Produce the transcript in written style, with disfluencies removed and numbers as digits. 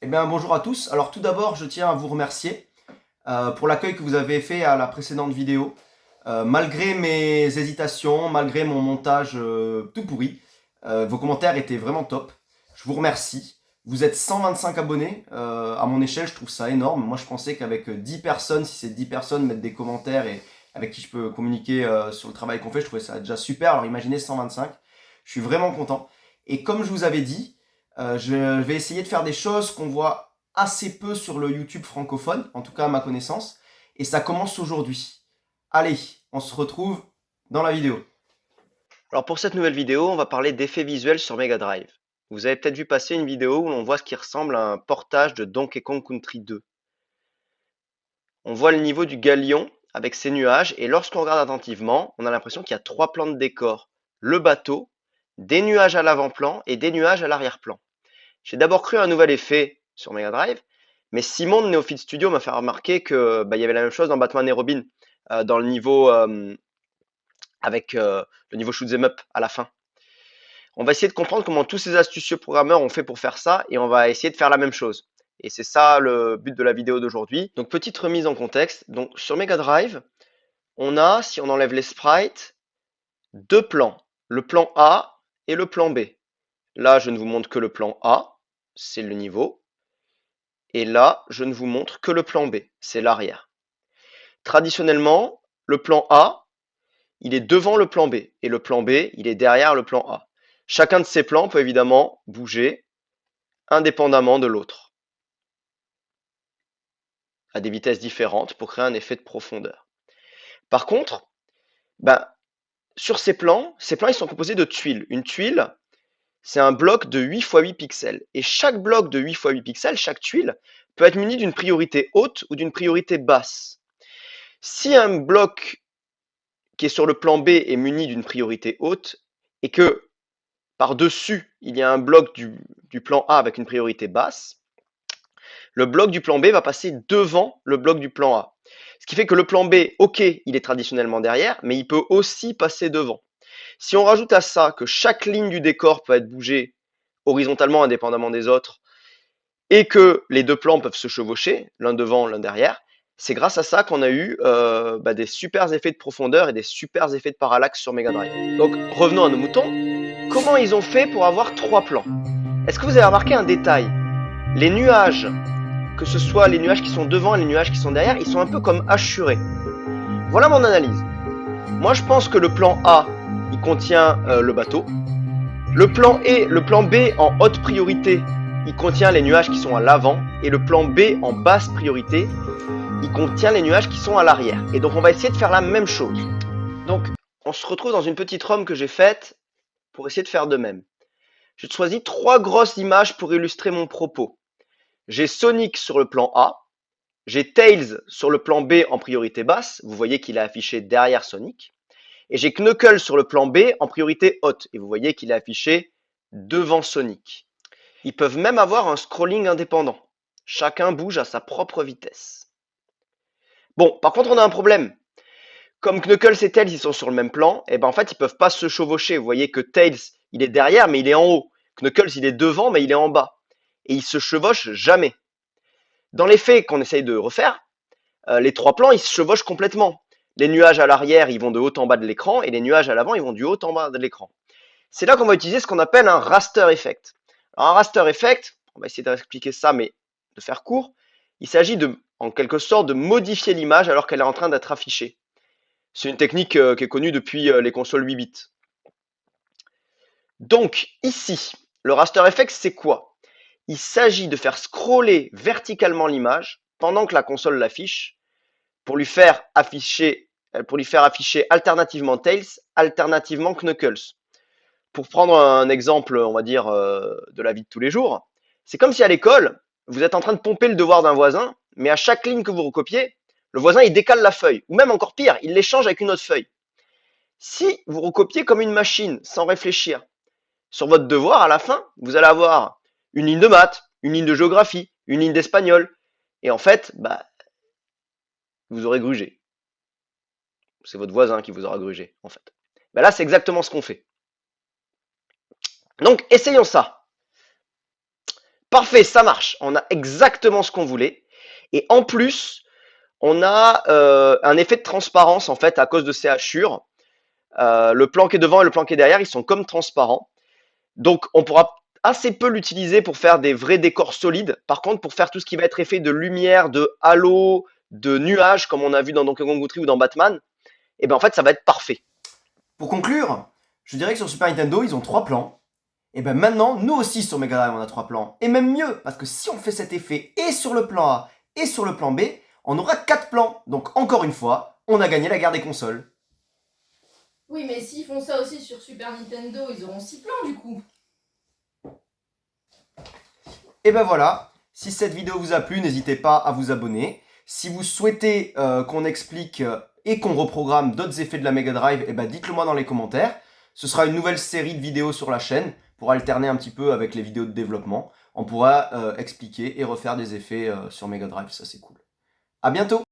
Eh bien, bonjour à tous. Alors, tout d'abord, je tiens à vous remercier pour l'accueil que vous avez fait à la précédente vidéo. Malgré mes hésitations, malgré mon montage tout pourri, vos commentaires étaient vraiment top. Je vous remercie. Vous êtes 125 abonnés. À mon échelle, je trouve ça énorme. Moi, je pensais qu'avec 10 personnes, si ces 10 personnes mettent des commentaires et avec qui je peux communiquer sur le travail qu'on fait, je trouvais ça déjà super. Alors, imaginez 125. Je suis vraiment content. Et comme je vous avais dit, je vais essayer de faire des choses qu'on voit assez peu sur le YouTube francophone, en tout cas à ma connaissance. Et ça commence aujourd'hui. Allez, on se retrouve dans la vidéo. Alors pour cette nouvelle vidéo, on va parler d'effets visuels sur Mega Drive. Vous avez peut-être vu passer une vidéo où l'on voit ce qui ressemble à un portage de Donkey Kong Country 2. On voit le niveau du galion avec ses nuages et lorsqu'on regarde attentivement, on a l'impression qu'il y a trois plans de décor. Le bateau, des nuages à l'avant-plan et des nuages à l'arrière-plan. J'ai d'abord cru à un nouvel effet sur Mega Drive, mais Simon de Neophyte Studio m'a fait remarquer que il y avait la même chose dans Batman et Robin, dans le niveau avec le niveau shoot 'em up à la fin. On va essayer de comprendre comment tous ces astucieux programmeurs ont fait pour faire ça et on va essayer de faire la même chose. Et c'est ça le but de la vidéo d'aujourd'hui. Donc petite remise en contexte. Donc sur Mega Drive, on a, si on enlève les sprites, deux plans. Le plan A et le plan B. Là, je ne vous montre que le plan A, c'est le niveau. Et là, je ne vous montre que le plan B, c'est l'arrière. Traditionnellement, le plan A, il est devant le plan B. Et le plan B, il est derrière le plan A. Chacun de ces plans peut évidemment bouger indépendamment de l'autre, à des vitesses différentes pour créer un effet de profondeur. Par contre, ben, sur ces plans ils sont composés de tuiles. Une tuile, c'est un bloc de 8 x 8 pixels. Et chaque bloc de 8 x 8 pixels, chaque tuile, peut être muni d'une priorité haute ou d'une priorité basse. Si un bloc qui est sur le plan B est muni d'une priorité haute et que par-dessus, il y a un bloc du plan A avec une priorité basse, le bloc du plan B va passer devant le bloc du plan A. Ce qui fait que le plan B, ok, il est traditionnellement derrière, mais il peut aussi passer devant. Si on rajoute à ça que chaque ligne du décor peut être bougée horizontalement indépendamment des autres, et que les deux plans peuvent se chevaucher, l'un devant, l'un derrière, c'est grâce à ça qu'on a eu des super effets de profondeur et des super effets de parallaxe sur Mega Drive. Donc revenons à nos moutons. Comment ils ont fait pour avoir trois plans? Est-ce que vous avez remarqué un détail? Les nuages, que ce soit les nuages qui sont devant et les nuages qui sont derrière, ils sont un peu comme hachurés. Voilà mon analyse. Moi, je pense que le plan A, il contient le bateau. Le plan B en haute priorité, il contient les nuages qui sont à l'avant. Et le plan B en basse priorité, il contient les nuages qui sont à l'arrière. Et donc, on va essayer de faire la même chose. Donc, on se retrouve dans une petite ROM que j'ai faite pour essayer de faire de même. J'ai choisi trois grosses images pour illustrer mon propos. J'ai Sonic sur le plan A, j'ai Tails sur le plan B en priorité basse, vous voyez qu'il est affiché derrière Sonic. Et j'ai Knuckles sur le plan B en priorité haute, et vous voyez qu'il est affiché devant Sonic. Ils peuvent même avoir un scrolling indépendant. Chacun bouge à sa propre vitesse. Bon, par contre, on a un problème. Comme Knuckles et Tails ils sont sur le même plan, et ben en fait ils peuvent pas se chevaucher. Vous voyez que Tails il est derrière mais il est en haut. Knuckles il est devant mais il est en bas. Et ils se chevauchent jamais. Dans les faits qu'on essaye de refaire, les trois plans ils se chevauchent complètement. Les nuages à l'arrière ils vont de haut en bas de l'écran et les nuages à l'avant ils vont du haut en bas de l'écran. C'est là qu'on va utiliser ce qu'on appelle un raster effect. Alors, un raster effect, on va essayer d'expliquer ça mais de faire court, il s'agit de, en quelque sorte de modifier l'image alors qu'elle est en train d'être affichée. C'est une technique qui est connue depuis les consoles 8 bits. Donc ici, le raster effect c'est quoi? Il s'agit de faire scroller verticalement l'image pendant que la console l'affiche pour lui faire afficher alternativement Tails, alternativement Knuckles. Pour prendre un exemple, on va dire, de la vie de tous les jours, c'est comme si à l'école, vous êtes en train de pomper le devoir d'un voisin, mais à chaque ligne que vous recopiez, le voisin il décale la feuille, ou même encore pire, il l'échange avec une autre feuille. Si vous recopiez comme une machine, sans réfléchir, sur votre devoir, à la fin, vous allez avoir une ligne de maths, une ligne de géographie, une ligne d'espagnol, et en fait, vous aurez grugé. C'est votre voisin qui vous aura grugé, en fait. Là, c'est exactement ce qu'on fait. Donc, essayons ça. Parfait, ça marche. On a exactement ce qu'on voulait. Et en plus, on a un effet de transparence en fait à cause de ces hachures. Le plan qui est devant et le plan qui est derrière, ils sont comme transparents. Donc on pourra assez peu l'utiliser pour faire des vrais décors solides. Par contre, pour faire tout ce qui va être effet de lumière, de halo, de nuages, comme on a vu dans Donkey Kong Country ou dans Batman, et ben en fait ça va être parfait. Pour conclure, je dirais que sur Super Nintendo, ils ont 3 plans. Et ben maintenant, nous aussi sur Mega Drive, on a 3 plans. Et même mieux, parce que si on fait cet effet et sur le plan A et sur le plan B, on aura 4 plans. Donc encore une fois, on a gagné la guerre des consoles. Oui, mais s'ils font ça aussi sur Super Nintendo, ils auront 6 plans du coup. Et ben voilà, si cette vidéo vous a plu, n'hésitez pas à vous abonner. Si vous souhaitez qu'on explique et qu'on reprogramme d'autres effets de la Mega Drive, et ben dites-le moi dans les commentaires. Ce sera une nouvelle série de vidéos sur la chaîne pour alterner un petit peu avec les vidéos de développement. On pourra expliquer et refaire des effets sur Mega Drive, ça c'est cool. À bientôt!